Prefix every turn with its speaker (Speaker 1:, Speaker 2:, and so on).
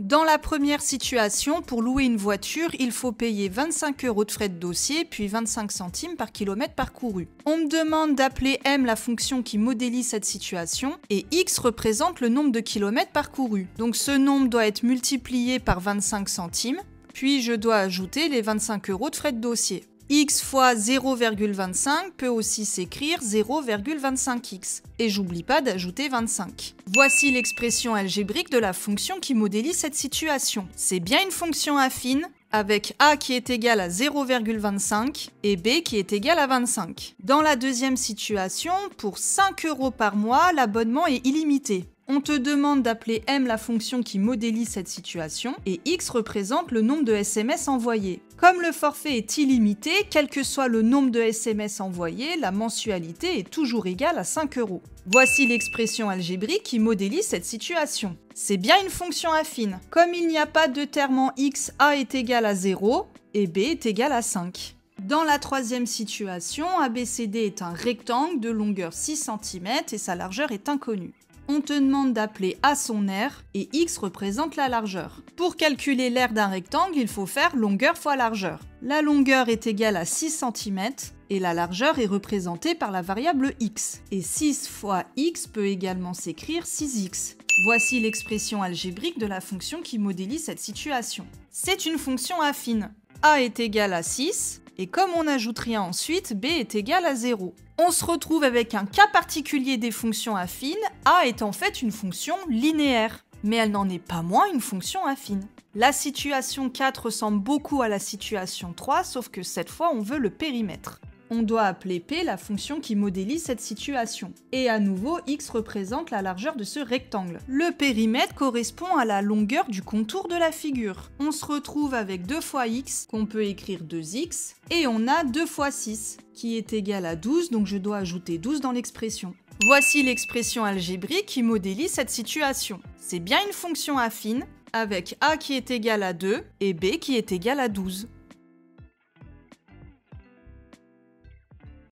Speaker 1: Dans la première situation, pour louer une voiture, il faut payer 25 € de frais de dossier, puis 25 centimes par kilomètre parcouru. On me demande d'appeler M la fonction qui modélise cette situation, et X représente le nombre de kilomètres parcourus. Donc ce nombre doit être multiplié par 25 centimes, puis je dois ajouter les 25 € de frais de dossier. X fois 0,25 peut aussi s'écrire 0,25x. Et j'oublie pas d'ajouter 25. Voici l'expression algébrique de la fonction qui modélise cette situation. C'est bien une fonction affine, avec A qui est égal à 0,25 et B qui est égal à 25. Dans la deuxième situation, pour 5 € par mois, l'abonnement est illimité. On te demande d'appeler M la fonction qui modélise cette situation et X représente le nombre de SMS envoyés. Comme le forfait est illimité, quel que soit le nombre de SMS envoyés, la mensualité est toujours égale à 5 €. Voici l'expression algébrique qui modélise cette situation. C'est bien une fonction affine. Comme il n'y a pas de terme en X, A est égal à 0 et B est égal à 5. Dans la troisième situation, ABCD est un rectangle de longueur 6 cm et sa largeur est inconnue. On te demande d'appeler A son aire et X représente la largeur. Pour calculer l'aire d'un rectangle, il faut faire longueur fois largeur. La longueur est égale à 6 cm et la largeur est représentée par la variable X. Et 6 fois X peut également s'écrire 6x. Voici l'expression algébrique de la fonction qui modélise cette situation. C'est une fonction affine. A est égal à 6 et comme on n'ajoute rien ensuite, B est égal à 0. On se retrouve avec un cas particulier des fonctions affines, A est en fait une fonction linéaire, mais elle n'en est pas moins une fonction affine. La situation 4 ressemble beaucoup à la situation 3, sauf que cette fois on veut le périmètre. On doit appeler P la fonction qui modélise cette situation. Et à nouveau, X représente la largeur de ce rectangle. Le périmètre correspond à la longueur du contour de la figure. On se retrouve avec 2 fois X, qu'on peut écrire 2X, et on a 2 fois 6, qui est égal à 12, donc je dois ajouter 12 dans l'expression. Voici l'expression algébrique qui modélise cette situation. C'est bien une fonction affine, avec A qui est égal à 2 et B qui est égal à 12.